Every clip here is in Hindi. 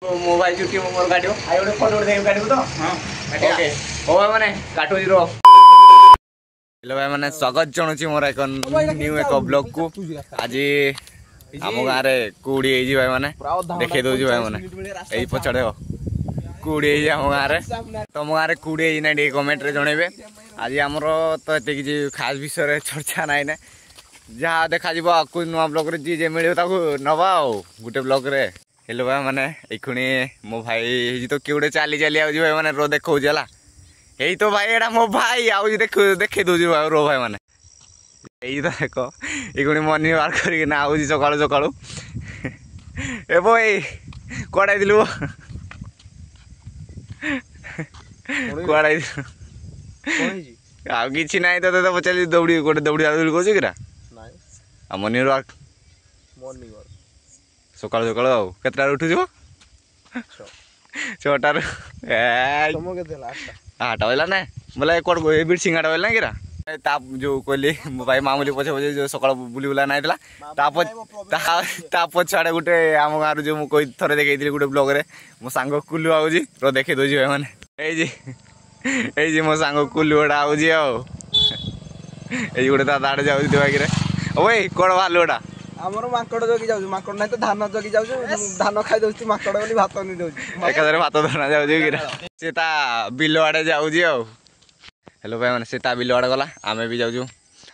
मोबाइल चुटी मोर काटियो आइ ओडे फोटो देख काटिबो तो हां ओके ओ भाई माने काटो जीरो हेलो भाई माने स्वागत जणुची मोर एक न्यू एक ब्लॉग को आज आम गाँव में कूड़ी भाई माने देखे दो भाई माने यही पछड़े कूड़ी आम गाँव में तुम गाँव में कूड़ी ना कमेंट रे जनइबे आज आमर तो ये खास विषय चर्चा नाई ना जहाँ देखा कोई नुआ ब्लॉग जी जे मिले नवा गोटे ब्लॉग रे हेलो भाई माने एखुणी मो भाई तो किए चली चली आउज भाई माने रो देखा यही तो भाई एड़ा मो भाई आउज देखे दौज भाई रो भाई माने यही तो देख एखुणी मनी बार कर आउज सका सका ए भाई कड़ाई दिलु कड़ाई आ कि ना तो पचारि दौड़ी गोटे दौड़ी कौच कि मनी वर्क सकाल सकाल केतटा उठुज छटार आठ बजला ना बोले कौन सिंगाटा बजला किरा जो कहली मो भाई मामूली पछे पछे जो सकाल बुली बुला नाई पछाड़े गोटे आम गाँव जो मुझे थे देखी गोटे ब्लॉग रे मो सांग कुल्लू आऊँ रो देखे दौजी भाई मैंने मो सांग कुल्लू गोटा आऊँ गोटे ता दाड़े जाऊँ दिवाक भाई कौन बाहर गोटा आमर माकड़ जगी जाऊ माकड़ ना तो धान जगी जाऊ धान खाई दउची माकड़ बोली भात नि दउची एकादरे भात धना जाऊ से ता बिल आड़े जाऊ हेलो भाई मैंने से ता बिल आड़े गला आमे भी जाऊ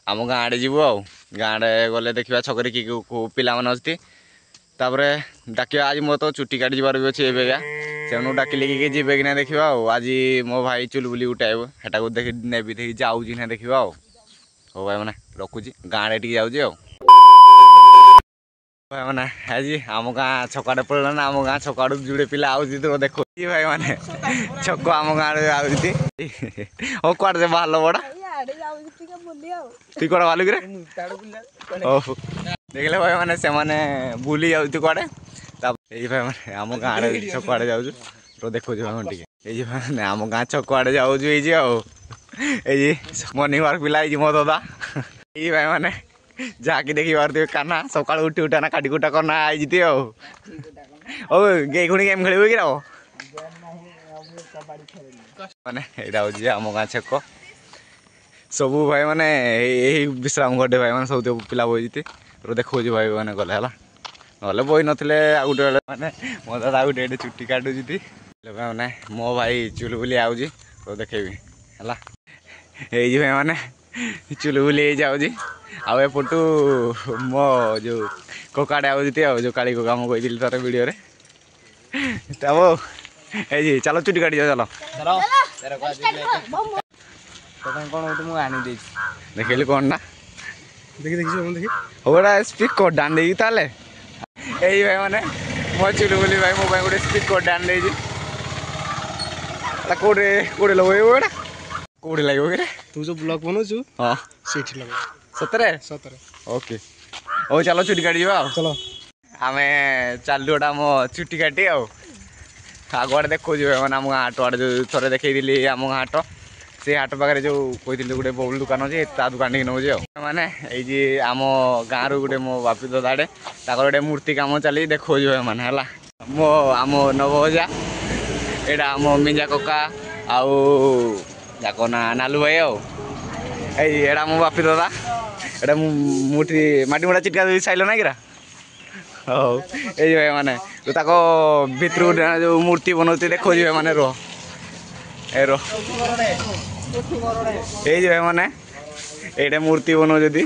आम गाँव आड़े जीवु आ गाँव आड़े गले देखा छकरी कि पिला मन अच्छी डाकिया आज मो तो चुटी काटी जबार भी अच्छी एवं से डाकिले कि जीवे कि ना देखा आज मो भाई चुल बुली गुटे आए हेटा को देख नेबी देखी जाऊँ ना देखा हो भाई मैंने रखुची गाँव आड़े जाऊँ भाई मैंने आज आम गाँ छकाड़े पड़ा ना आम गाँ छकाड़ जुड़े पिला आउज तो देखो भाई मैंने छक आम गाँव आउज हो कौन से बाहर बड़ा तु कौन बालू कि देखले भाई मैंने से मैंने बुली जाऊ कौड़े भाई मैंने आम गाँव छकाड़े जाऊँ तो देखो भाई टे भाई आम गाँ छकाड़े जाऊँ ये मर्निंग वार्क पिला मो दादा ये भाई मैंने जाकि देखी पारे काना सका उठी उठाना काटी कुटा करना आई गे खुणी गेम खेल कि माने यहाँ आम गाँ छक सबू भाई मैंने यही विश्राम घटे भाई मैंने सब पिला बही रो देखा भाई मैंने गले है ना बही नथिले आ गोटे मैंने मो दादा गोटे चुटी काटुची मैंने मो भाई चुल बुली आऊँ तो देखेबी है ये भाई मैंने चुल बुली जाऊँगी आउ एपटू मो जो कोकाड़े आउती जो काली कोका मुझे कही थोड़े वीडियो तब ये चलो चुटी काटी जाओ चलो कौन देखिली कौन ना देखी स्पीक कोड डान दे यही भाई मैंने मो चुल बोली भाई मो गोटे स्पीक कोड डान दे कौटे कौटे लगे कौटे लगे तू जो ब्लॉग बनौछु हाँ सेठी लगे सतरे सतरे ओके ओ चलो चुटी काटी जा चलो आम चलु गोटा मो चुटी काटी आगे देखो मैंने आम हाट आड़े जो थे देखी आम हाट से हाट पाखे जो कही गोटे बबुल दुकान अच्छे ता दुकान टी नौजे मैंने ये आम गाँव गोटे मो बापी दादाड़े गोटे मूर्ति कम चली देखो मैंने है मो आम नवजा यहाँ आम मिंजा कका आउ ना नालू भाई एड़ा मो बापी दादा एटा मुठी माटी मुटा चिटका साइल ना कि हो ये मैंने तो भितर जो मूर्ति बनाते देखो मैंने रो ए रो ये मैंने ये मूर्ति बनाओ ये भी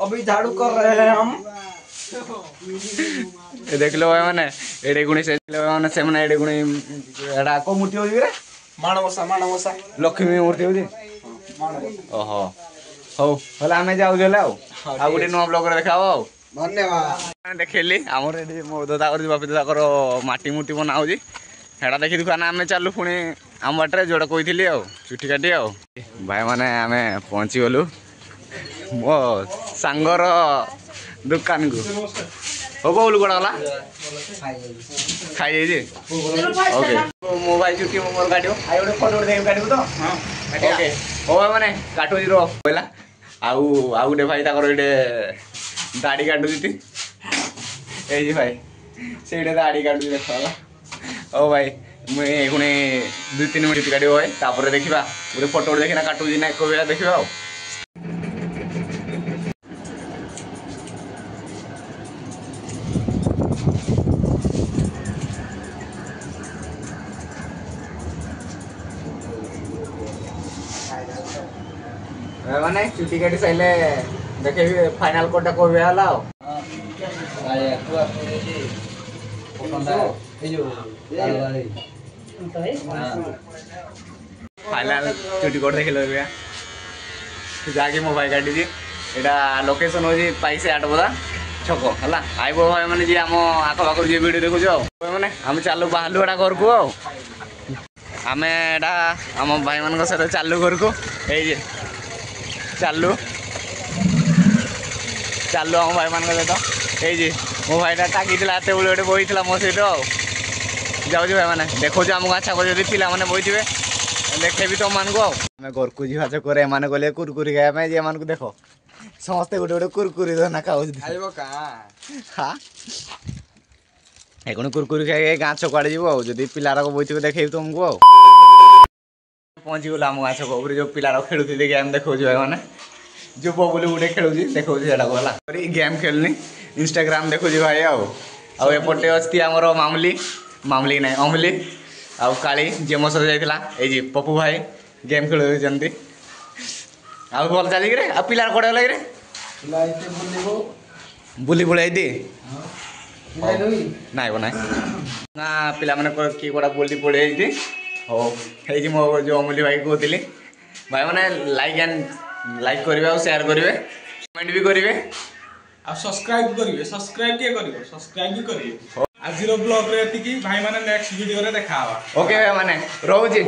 अभी झाड़ू कर रहे हैं हम देख लो भाई मैंने एडे गुणी से मैंने से मैंने एडे गुणी एड़ा को मूर्ति हो रे माणवसा लक्ष्मी मूर्ति हो ओहो हौ हला आमे जाऊ जले आ गुटे नो ब्लॉग रे देखाओ धन्यवाद देखली हमर एडी मो दादा कर बापी दादा कर माटी मूर्ति बनाऊ जी हेडा देखि दुकान आमे चालू पुणी आम बाटरे जोड़ा कहिथिली आ चुटी काटी आ भाई माने आमे पहुंची गलु मो सांगर दुकान को हो बोल गोड़ा वाला खाई जाइए ओके मोबाइल चुटी मोर काटियो आइ गोटे फोटो देख काटिबो तो हां ओके ओ माने काटो जीरो पहिला आउ गोटे भाई ताकर गोटे दाढ़ी काटुची এই যে ভাই ସେଇଟା ତ ଆଡ଼ି କାଟୁଛି ଦେଖ ହେଲା ହଉ ଭାଇ ମୁଇଁ ଏଇଖୁଣି 2-3 ମିନିଟ୍ କାଟିବ ଭାଇ ତାପରେ ଦେଖିବା ଗୋଟେ ଫଟୋ ଗୋଟେ ଦେଖିନା କାଟୁଛି ନା ଏକ ବେଳା ଦେଖିବା ଆଉ ମାନେ ଚୁଟି କାଟି ସାଇଲେ ଦେଖେଇବି ଫାଇନାଲ କୋଡଟା କହିବେ ହେଲା ଆଉ फाइनल चुटी कोड देखिल जाकि मो भाई काटी एटा लोकेशन हो पाइसे 8 बदा छक है आईब भाई मैंने जी आम आखपाख जी वीडियो देखु मैंने आम चालू बाहर एटा घर को आम एटा आम भाई मान सहित चालू घर को चालू चालू आम भाई मान सहित ये मो भाईटा टाकी गोटे बही मो सहित जाऊँ भाई मैंने देखो आमको आच्छा कर मैंने बही थे देखेबी तुम मान को घर को जी चक्कर एम गले कुरकुरी खाया जी एम देख समस्ते गोटे गोटे कुरकुरी ना खाऊ कौन कुरकुरी खाई गाँ छक आड़े जी पिलार बही थे देखेबी तुमको पहुँची गला आम गाँ छक जो पिलार खेलुती गेम देखा भाई मैंने जो बबुली गोटे खेलुँ देखा है गेम खेलनी इंस्टाग्राम देखुची भाई आउटे अच्छी आमर मामली मामली ना अमली आउ काली जी मो सहित जाइला ये पप्पू भाई गेम खेल भल चलिए आ पिलार कड़े गला रे बुली बुलाई दी नाई ना पिला मैंने किए कड़ा बुली पड़े हो मो जो अमूल्य भाई कहती भाई मैंने लाइक करेंगे और शेयर करेंगे कमेंट भी करेंगे आ सब्सक्राइब करिवे सब्सक्राइब के करिवे सब्सक्राइब भी करिवे आज ब्लॉग रे एतिकी भाई माने नेक्स्ट वीडियो रे देखावा ओके भाई माने रहउची।